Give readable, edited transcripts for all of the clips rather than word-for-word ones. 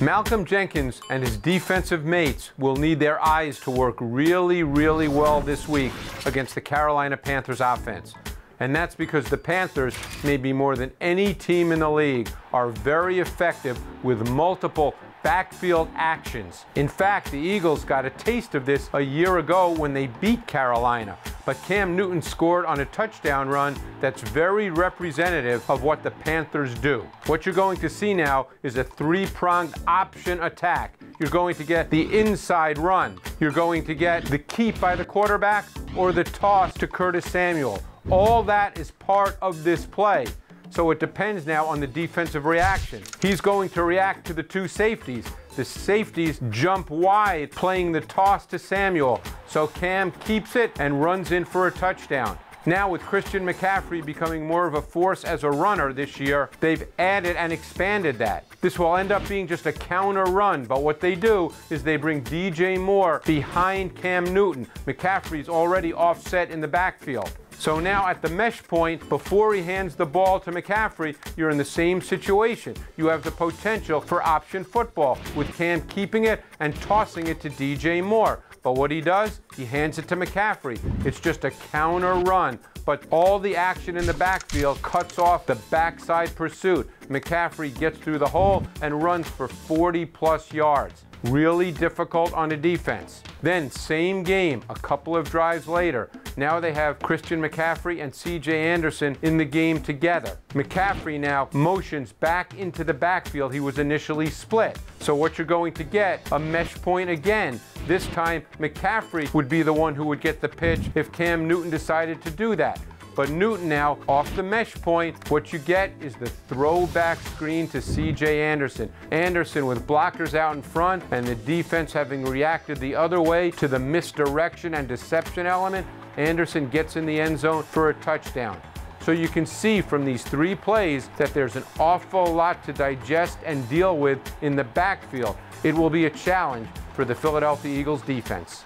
Malcolm Jenkins and his defensive mates will need their eyes to work really, really well this week against the Carolina Panthers offense. And that's because the Panthers, maybe more than any team in the league, are very effective with multiple backfield actions. In fact, the Eagles got a taste of this a year ago when they beat Carolina. But Cam Newton scored on a touchdown run that's very representative of what the Panthers do. What you're going to see now is a three-pronged option attack. You're going to get the inside run. You're going to get the keep by the quarterback or the toss to Curtis Samuel. All that is part of this play. So it depends now on the defensive reaction. He's going to react to the two safeties. The safeties jump wide, playing the toss to Samuel. So Cam keeps it and runs in for a touchdown. Now with Christian McCaffrey becoming more of a force as a runner this year, they've added and expanded that. This will end up being just a counter run, but what they do is they bring DJ Moore behind Cam Newton. McCaffrey's already offset in the backfield. So now at the mesh point, before he hands the ball to McCaffrey, you're in the same situation. You have the potential for option football with Cam keeping it and tossing it to DJ Moore. But what he does, he hands it to McCaffrey. It's just a counter run, but all the action in the backfield cuts off the backside pursuit. McCaffrey gets through the hole and runs for 40+ yards. Really difficult on the defense. Then same game, a couple of drives later. Now they have Christian McCaffrey and CJ Anderson in the game together. McCaffrey now motions back into the backfield he was initially split. So what you're going to get, a mesh point again. This time McCaffrey would be the one who would get the pitch if Cam Newton decided to do that. But Newton now, off the mesh point, what you get is the throwback screen to CJ Anderson. Anderson with blockers out in front and the defense having reacted the other way to the misdirection and deception element, Anderson gets in the end zone for a touchdown. So you can see from these three plays that there's an awful lot to digest and deal with in the backfield. It will be a challenge for the Philadelphia Eagles defense.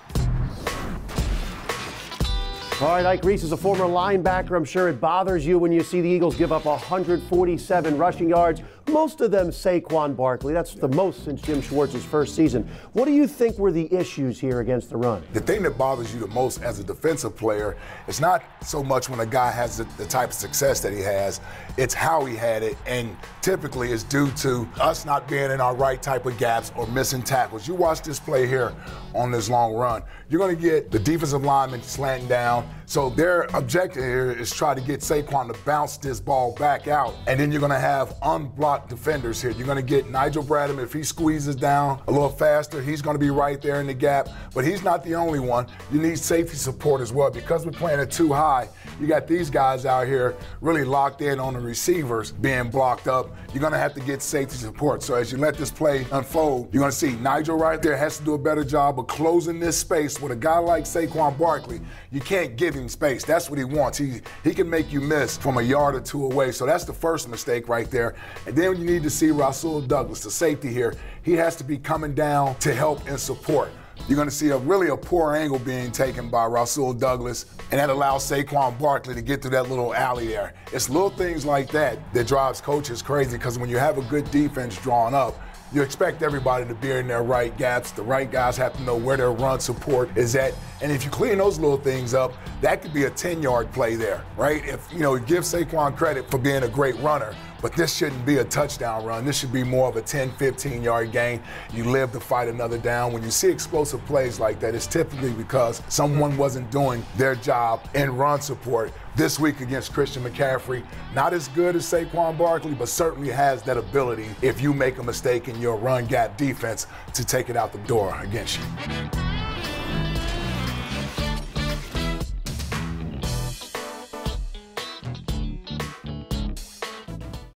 All right, Ike, Reese is a former linebacker. I'm sure it bothers you when you see the Eagles give up 147 rushing yards, most of them Saquon Barkley. That's the most since Jim Schwartz's first season. What do you think were the issues here against the run? The thing that bothers you the most as a defensive player is not so much when a guy has the type of success that he has, it's how he had it, and typically it's due to us not being in our right type of gaps or missing tackles. You watch this play here on this long run, you're going to get the defensive lineman slanting down. So their objective here is try to get Saquon to bounce this ball back out, and then you're going to have unblocked defenders here. You're going to get Nigel Bradham. If he squeezes down a little faster, he's going to be right there in the gap, but he's not the only one. You need safety support as well. Because we're playing it too high, you got these guys out here really locked in on the receivers being blocked up. You're going to have to get safety support. So as you let this play unfold, you're going to see Nigel right there has to do a better job of closing this space. With a guy like Saquon Barkley, you can't give him space. That's what he wants. He can make you miss from a yard or two away. So that's the first mistake right there. And then you need to see Rasul Douglas, the safety here. He has to be coming down to help and support. You're going to see really a poor angle being taken by Rasul Douglas, and that allows Saquon Barkley to get through that little alley there. It's little things like that that drives coaches crazy, because when you have a good defense drawn up, you expect everybody to be in their right gaps. The right guys have to know where their run support is at. And if you clean those little things up, that could be a 10-yard play there, right? If, you give Saquon credit for being a great runner, but this shouldn't be a touchdown run. This should be more of a 10, 15-yard gain. You live to fight another down. When you see explosive plays like that, it's typically because someone wasn't doing their job in run support. This week against Christian McCaffrey, not as good as Saquon Barkley, but certainly has that ability, if you make a mistake in your run gap defense, to take it out the door against you.